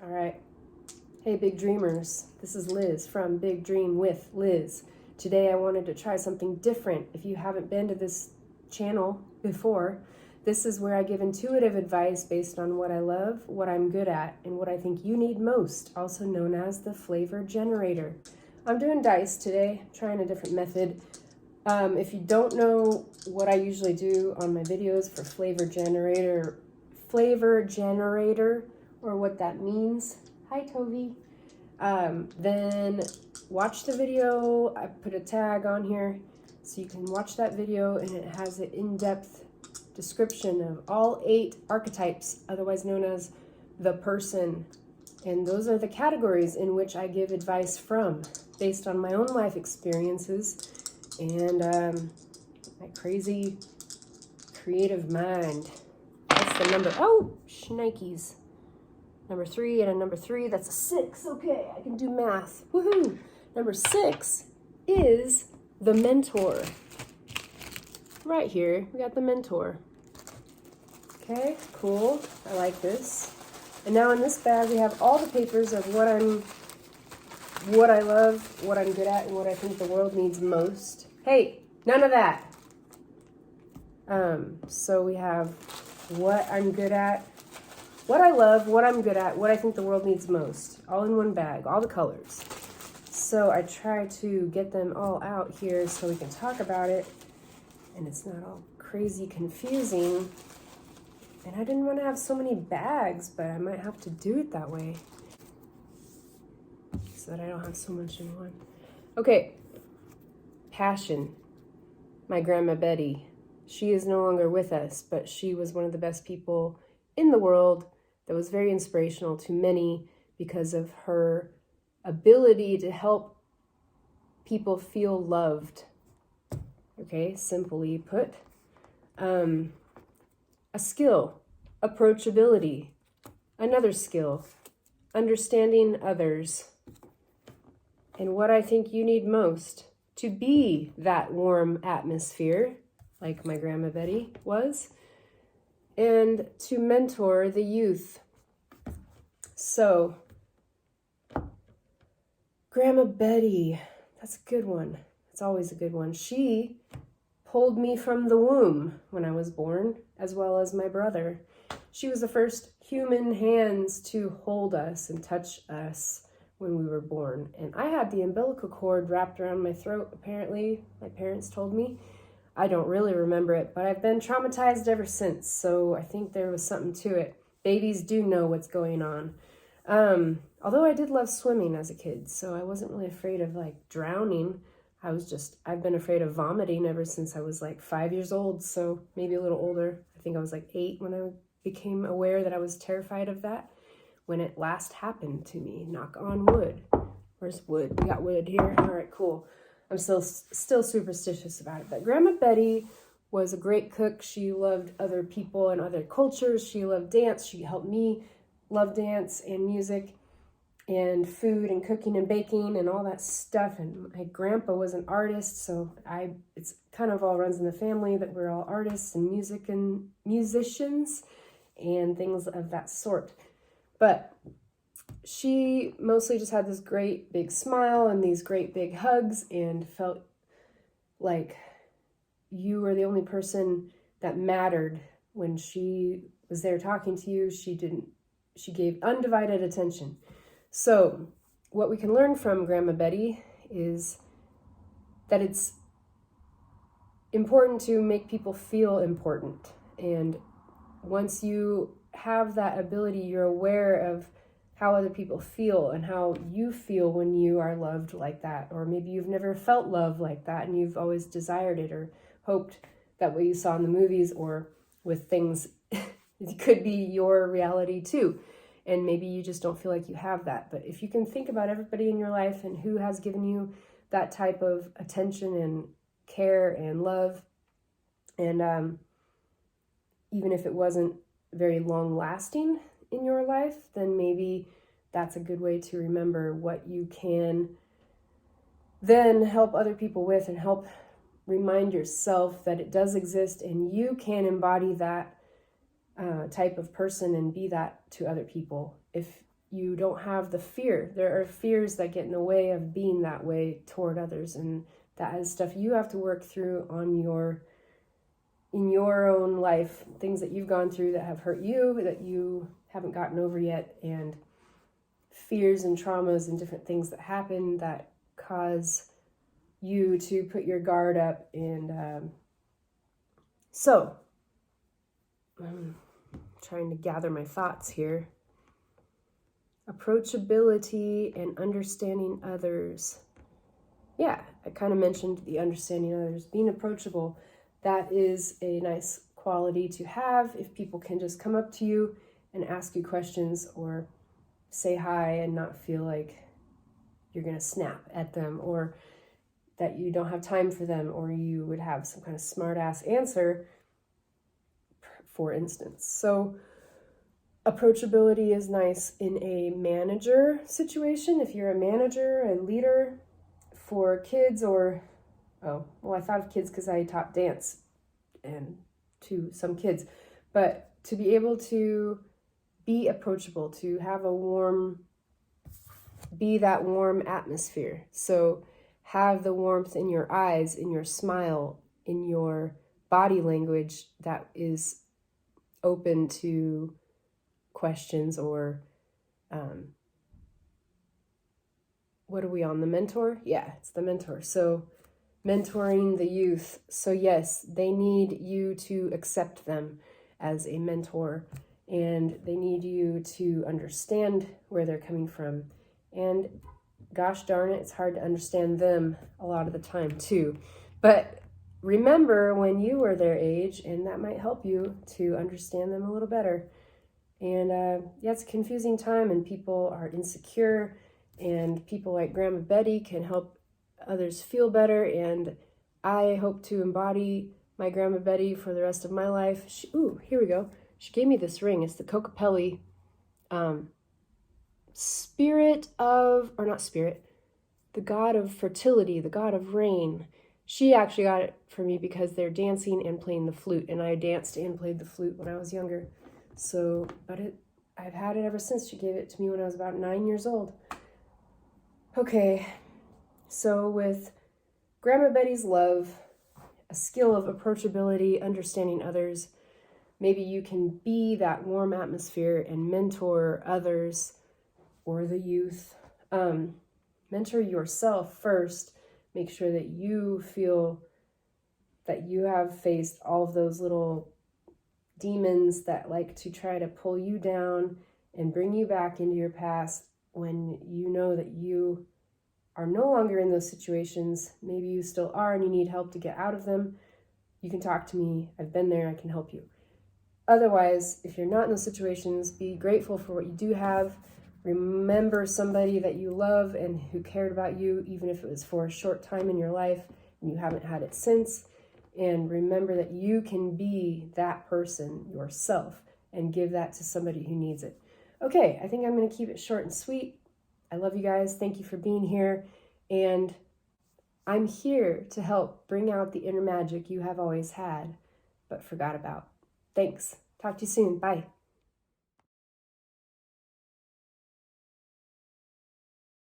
All right. Hey, big dreamers. This is Liz from Big Dream with Liz. Today I wanted to try something different. If you haven't been to this channel before, this is where I give intuitive advice based on what I love, what I'm good at, and what I think you need most, also known as the flavor generator. I'm doing dice today, trying a different method. If you don't know what I usually do on my videos for flavor generator, or what that means, hi Tovi, then watch the video. I put a tag on here so you can watch that video, and it has an in-depth description of all 8 archetypes, otherwise known as the person. And those are the categories in which I give advice from, based on my own life experiences and my crazy creative mind. That's the number. Oh, shnikes. Number 3 and a number 3. That's a 6. Okay, I can do math. Woohoo! Number 6 is the mentor. Right here, we got the mentor. Okay, cool. I like this. And now in this bag, we have all the papers of what I love, what I'm good at, and what I think the world needs most. Hey, none of that. So we have what I'm good at, what I love, what I'm good at, what I think the world needs most, all in one bag, all the colors. So I try to get them all out here so we can talk about it, and it's not all crazy confusing. And I didn't want to have so many bags, but I might have to do it that way so that I don't have so much in one. Okay, passion. My grandma Betty. She is no longer with us, but she was one of the best people in the world that was very inspirational to many because of her ability to help people feel loved. Okay, simply put. A skill, approachability. Another skill, understanding others. And what I think you need most to be that warm atmosphere, like my grandma Betty was, and to mentor the youth. So, Grandma Betty, that's a good one. It's always a good one. She pulled me from the womb when I was born, as well as my brother. She was the first human hands to hold us and touch us when we were born. And I had the umbilical cord wrapped around my throat, apparently. My parents told me. I don't really remember it, but I've been traumatized ever since, so I think there was something to it. Babies do know what's going on. Although I did love swimming as a kid, so I wasn't really afraid of drowning. I've been afraid of vomiting ever since I was 5 years old, so maybe a little older. I think I was 8 when I became aware that I was terrified of that, when it last happened to me. Knock on wood. Where's wood? We got wood here. All right, cool. I'm still superstitious about it. But Grandma Betty was a great cook. She loved other people and other cultures. She loved dance. She helped me love dance and music and food and cooking and baking and all that stuff. And my grandpa was an artist, so it's kind of all runs in the family that we're all artists and music and musicians and things of that sort. But she mostly just had this great big smile and these great big hugs and felt like you were the only person that mattered when she was there talking to you. She gave undivided attention. So what we can learn from Grandma Betty is that it's important to make people feel important. And once you have that ability, you're aware of how other people feel and how you feel when you are loved like that. Or maybe you've never felt love like that and you've always desired it or hoped that what you saw in the movies or with things it could be your reality too. And maybe you just don't feel like you have that. But if you can think about everybody in your life and who has given you that type of attention and care and love, and even if it wasn't very long lasting in your life, then maybe that's a good way to remember what you can then help other people with and help remind yourself that it does exist and you can embody that type of person and be that to other people if you don't have the fear. There are fears that get in the way of being that way toward others, and that is stuff you have to work through in your own life, things that you've gone through that have hurt you, that you haven't gotten over yet, and fears and traumas and different things that happen that cause you to put your guard up. And so I'm trying to gather my thoughts here. Approachability and understanding others. Yeah, I kind of mentioned the understanding others, being approachable. That is a nice quality to have if people can just come up to you and ask you questions or say hi and not feel like you're going to snap at them, or that you don't have time for them, or you would have some kind of smart ass answer, for instance. So approachability is nice in a manager situation. If you're a manager, a leader for kids, or, oh, well, I thought of kids because I taught dance and to some kids, but to be able to be approachable, to have be that warm atmosphere. So have the warmth in your eyes, in your smile, in your body language that is open to questions, or what are we on, the mentor? Yeah, it's the mentor. So mentoring the youth. So yes, they need you to accept them as a mentor, and they need you to understand where they're coming from. And gosh darn it, it's hard to understand them a lot of the time too. But remember when you were their age, and that might help you to understand them a little better. And yeah, it's a confusing time, and people are insecure, and people like Grandma Betty can help others feel better. And I hope to embody my Grandma Betty for the rest of my life. Ooh, here we go. She gave me this ring. It's the Kokopelli spirit of, or not spirit, the god of fertility, the god of rain. She actually got it for me because they're dancing and playing the flute, and I danced and played the flute when I was younger. So, but I've had it ever since. She gave it to me when I was about 9 years old. Okay, so with Grandma Betty's love, a skill of approachability, understanding others, maybe you can be that warm atmosphere and mentor others or the youth. Mentor yourself first. Make sure that you feel that you have faced all of those little demons that like to try to pull you down and bring you back into your past when you know that you are no longer in those situations. Maybe you still are and you need help to get out of them. You can talk to me. I've been there. I can help you. Otherwise, if you're not in those situations, be grateful for what you do have. Remember somebody that you love and who cared about you, even if it was for a short time in your life and you haven't had it since. And remember that you can be that person yourself and give that to somebody who needs it. Okay, I think I'm going to keep it short and sweet. I love you guys. Thank you for being here. And I'm here to help bring out the inner magic you have always had, but forgot about. Thanks. Talk to you soon. Bye.